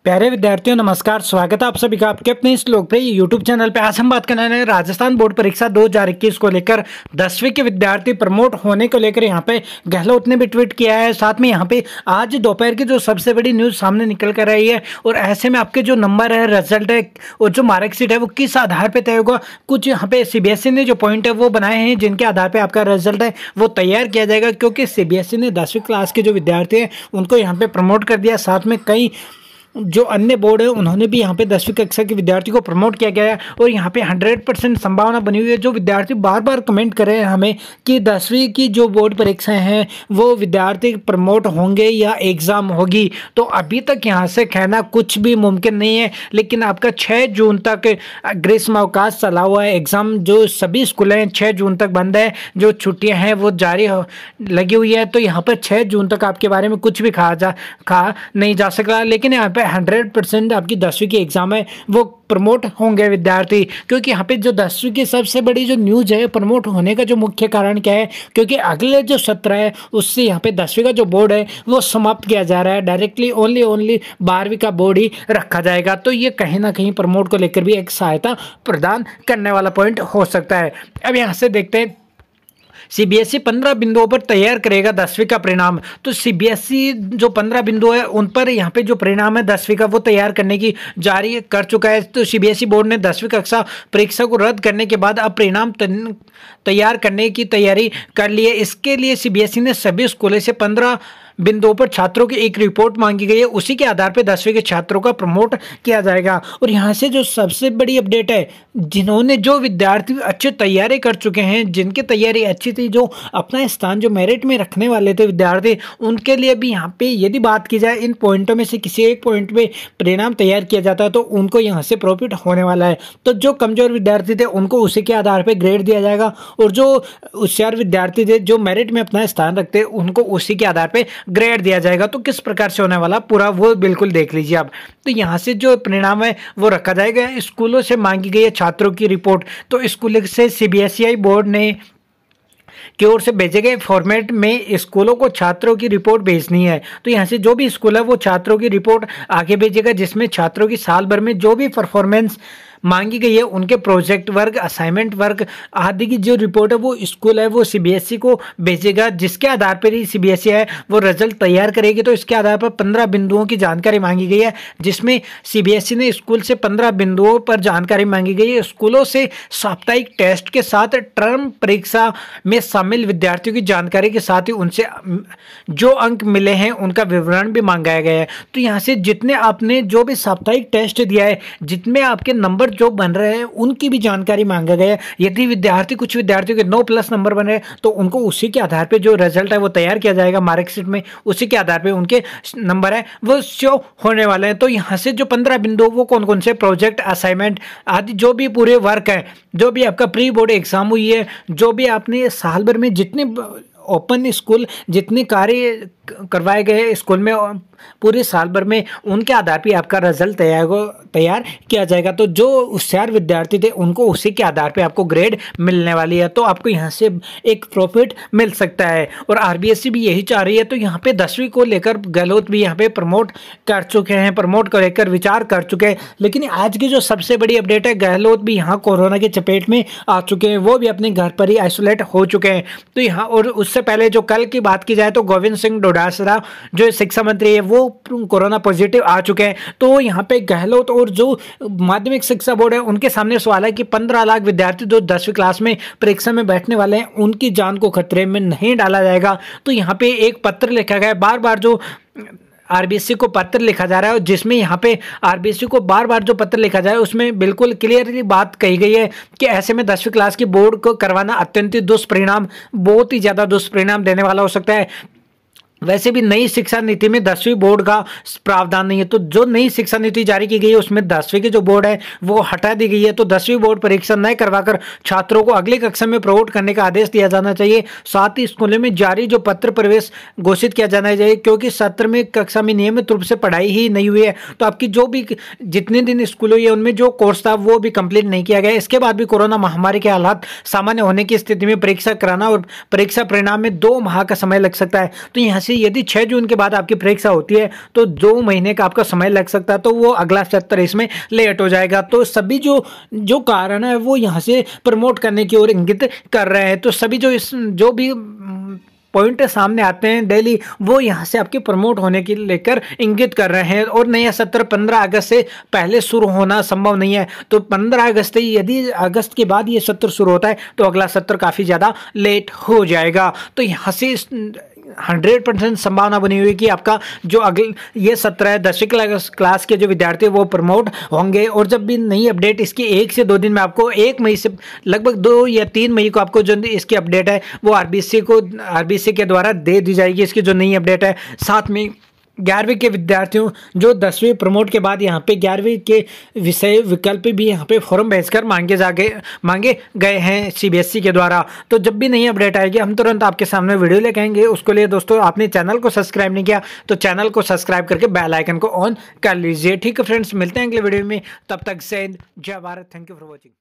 प्यारे विद्यार्थियों नमस्कार, स्वागत है आप सभी का आपके अपने इस लोकप्रिय यूट्यूब चैनल पे। आज हम बात करने वाले हैं राजस्थान बोर्ड परीक्षा 2021 को लेकर 10वीं के विद्यार्थी प्रमोट होने को लेकर यहाँ पे गहलोत ने भी ट्वीट किया है। साथ में यहाँ पे आज दोपहर की जो सबसे बड़ी न्यूज़ सामने निकल कर आई है और ऐसे में आपके जो नंबर है, रिजल्ट है और जो मार्कशीट है वो किस आधार पर तय होगा। कुछ यहाँ पे CBSE ने जो पॉइंट है वो बनाए हैं जिनके आधार पर आपका रिजल्ट है वो तैयार किया जाएगा, क्योंकि CBSE ने 10वीं क्लास के जो विद्यार्थी हैं उनको यहाँ पे प्रमोट कर दिया। साथ में कई जो अन्य बोर्ड है उन्होंने भी यहाँ पे 10वीं कक्षा के विद्यार्थी को प्रमोट किया गया है और यहाँ पे 100% संभावना बनी हुई है। जो विद्यार्थी बार बार कमेंट कर रहे हैं हमें कि 10वीं की जो बोर्ड परीक्षाएं हैं वो विद्यार्थी प्रमोट होंगे या एग्ज़ाम होगी, तो अभी तक यहाँ से कहना कुछ भी मुमकिन नहीं है। लेकिन आपका 6 जून तक ग्रीष्म अवकाश चला हुआ है। एग्ज़ाम जो सभी स्कूल हैं 6 जून तक बंद है, जो छुट्टियाँ हैं वो जारी लगी हुई है। तो यहाँ पर 6 जून तक आपके बारे में कुछ भी कहा नहीं जा सकता। लेकिन यहाँ पे 100% आपकी 10वीं की एग्जाम है वो प्रमोट होंगे विद्यार्थी, क्योंकि यहाँ पे जो 10वीं की सबसे बड़ी जो न्यूज़ है प्रमोट होने का जो मुख्य कारण क्या है, क्योंकि अगले जो सत्र है उससे यहाँ पे 10वीं का जो बोर्ड है वो समाप्त किया जा रहा है। डायरेक्टली ओनली 12वीं का बोर्ड ही रखा जाएगा। तो ये कहीं ना कहीं प्रमोट को लेकर भी एक सहायता प्रदान करने वाला पॉइंट हो सकता है। अब यहाँ से देखते हैं CBSE 15 बिंदुओं पर तैयार करेगा 10वीं का परिणाम। तो CBSE जो 15 बिंदु है उन पर यहाँ पे जो परिणाम है 10वीं का वो तैयार करने की जारी कर चुका है। तो CBSE बोर्ड ने 10वीं कक्षा परीक्षा को रद्द करने के बाद अब परिणाम तैयार करने की तैयारी कर ली है। इसके लिए CBSE ने सभी स्कूलों से 15 बिंदुओं पर छात्रों की एक रिपोर्ट मांगी गई है, उसी के आधार पर 10वीं के छात्रों का प्रमोट किया जाएगा। और यहाँ से जो सबसे बड़ी अपडेट है, जिन्होंने जो विद्यार्थी अच्छी तैयारी कर चुके हैं, जिनकी तैयारी अच्छी थी, जो अपना स्थान जो मेरिट में रखने वाले थे विद्यार्थी, उनके लिए भी यहाँ पे यदि बात की जाए इन पॉइंटों में से किसी एक पॉइंट में परिणाम तैयार किया जाता है तो उनको यहाँ से प्रॉफिट होने वाला है। तो जो कमजोर विद्यार्थी थे उनको उसी के आधार पर ग्रेड दिया जाएगा और जो होशियार विद्यार्थी थे जो मेरिट में अपना स्थान रखते उनको उसी के आधार पर ग्रेड दिया जाएगा। तो किस प्रकार से होने वाला पूरा वो बिल्कुल देख लीजिए आप। तो यहाँ से जो परिणाम है वो रखा जाएगा। स्कूलों से मांगी गई है छात्रों की रिपोर्ट, तो स्कूल से CBSE बोर्ड ने की ओर से भेजे गए फॉर्मेट में स्कूलों को छात्रों की रिपोर्ट भेजनी है। तो यहाँ से जो भी स्कूल है वो छात्रों की रिपोर्ट आगे भेजेगा, जिसमें छात्रों की साल भर में जो भी परफॉर्मेंस मांगी गई है उनके प्रोजेक्ट वर्क, असाइनमेंट वर्क आदि की जो रिपोर्ट है वो स्कूल है वो CBSE को भेजेगा, जिसके आधार पर ही CBSE है वो रिजल्ट तैयार करेगी। तो इसके आधार पर 15 बिंदुओं की जानकारी मांगी गई है, जिसमें CBSE ने स्कूल से 15 बिंदुओं पर जानकारी मांगी गई है। स्कूलों से साप्ताहिक टेस्ट के साथ टर्म परीक्षा में शामिल विद्यार्थियों की जानकारी के साथ ही उनसे जो अंक मिले हैं उनका विवरण भी मांगा गया है। तो यहाँ से जितने आपने जो भी साप्ताहिक टेस्ट दिया है, जितने आपके नंबर जो बन रहे हैं उनकी भी जानकारी मांगा गया है। यदि कुछ विद्यार्थियों के 9+ नंबर बन रहे हैं तो उनको उसी के आधार पे जो रिजल्ट है वो तैयार किया जाएगा मार्कशीट में, उसी के आधार पे उनके नंबर है वो शो होने वाले हैं। तो यहाँ से जो 15 बिंदु वो कौन कौन से प्रोजेक्ट, असाइनमेंट आदि जो भी पूरे वर्क है, जो भी आपका प्री बोर्ड एग्जाम हुई है, जो भी आपने साल भर में जितने ओपन स्कूल जितने कार्य करवाए गए स्कूल में पूरे साल भर में, उनके आधार पर आपका रिजल्ट तैयार किया जाएगा। तो जो होशियार विद्यार्थी थे उनको उसी के आधार पे आपको ग्रेड मिलने वाली है। तो आपको यहाँ से एक प्रॉफिट मिल सकता है और RBSE भी यही चाह रही है। तो यहाँ पे 10वीं को लेकर गहलोत भी यहाँ पे प्रमोट कर चुके हैं, प्रमोट को लेकर विचार कर चुके हैं। लेकिन आज की जो सबसे बड़ी अपडेट है, गहलोत भी यहाँ कोरोना की चपेट में आ चुके हैं, वो भी अपने घर पर ही आइसोलेट हो चुके हैं। तो यहाँ और उससे पहले जो कल की बात की जाए तो गोविंद सिंह डोटासरा जो शिक्षा मंत्री है वो कोरोना पॉजिटिव आ चुके हैं। तो यहाँ पे गहलोत और जो माध्यमिक शिक्षा बोर्ड है उनके सामने सवाल है कि 15 लाख विद्यार्थी जो 10वीं क्लास में परीक्षा में बैठने वाले हैं उनकी जान को खतरे में नहीं डाला जाएगा। तो यहाँ पे एक पत्र लिखा गया है, बार बार जो RBSE को पत्र लिखा जा रहा है, जिसमें यहाँ पे RBSE को बार बार जो पत्र लिखा जाए उसमें बिल्कुल क्लियरली बात कही गई है कि ऐसे में 10वीं क्लास की बोर्ड को करवाना अत्यंत दुष्परिणाम, बहुत ही ज़्यादा दुष्परिणाम देने वाला हो सकता है। वैसे भी नई शिक्षा नीति में 10वीं बोर्ड का प्रावधान नहीं है। तो जो नई शिक्षा नीति जारी की गई है उसमें 10वीं की जो बोर्ड है वो हटा दी गई है। तो 10वीं बोर्ड परीक्षा न करवाकर छात्रों को अगली कक्षा में प्रमोट करने का आदेश दिया जाना चाहिए। साथ ही स्कूलों में जारी जो पत्र प्रवेश घोषित किया जाना चाहिए, क्योंकि सत्र में कक्षा में नियमित रूप से पढ़ाई ही नहीं हुई है। तो आपकी जो भी जितने दिन स्कूल हुई है उनमें जो कोर्स था वो भी कंप्लीट नहीं किया गया। इसके बाद भी कोरोना महामारी के हालात सामान्य होने की स्थिति में परीक्षा कराना और परीक्षा परिणाम में 2 माह का समय लग सकता है। तो यहाँ से यदि 6 जून के बाद आपकी परीक्षा होती है तो 2 महीने का आपका समय लग सकता है, तो वो अगला सत्र इसमें लेट हो जाएगा। तो सभी जो कारण है वो यहाँ से प्रमोट करने की ओर इंगित कर रहे हैं। तो सभी जो भी पॉइंट सामने आते हैं डेली, वो यहाँ से आपके प्रमोट होने के लेकर इंगित कर रहे हैं। और नया सत्र 15 अगस्त से पहले शुरू होना संभव नहीं है। तो 15 अगस्त, यदि अगस्त के बाद ये सत्र शुरू होता है तो अगला सत्र काफ़ी ज़्यादा लेट हो जाएगा। तो यहाँ से 100% संभावना बनी हुई कि आपका जो ये सत्र है 10वीं क्लास के जो विद्यार्थी वो प्रमोट होंगे। और जब भी नई अपडेट इसकी 1 से 2 दिन में आपको 1 मई से लगभग 2 या 3 मई को आपको जो इसकी अपडेट है वो आरबीसी के द्वारा दे दी जाएगी। इसकी जो नई अपडेट है, साथ में 11वीं के विद्यार्थियों जो 10वीं प्रमोट के बाद यहाँ पे 11वीं के विषय विकल्प भी यहाँ पे फॉर्म भेजकर मांगे गए हैं सीबीएसई के द्वारा। तो जब भी नई अपडेट आएगी हम तुरंत आपके सामने वीडियो लेके आएंगे। उसके लिए दोस्तों, आपने चैनल को सब्सक्राइब नहीं किया तो चैनल को सब्सक्राइब करके बेल आइकन को ऑन कर लीजिए। ठीक है फ्रेंड्स, मिलते हैं अगले वीडियो में, तब तक से जय Bharat. Thank you for watching.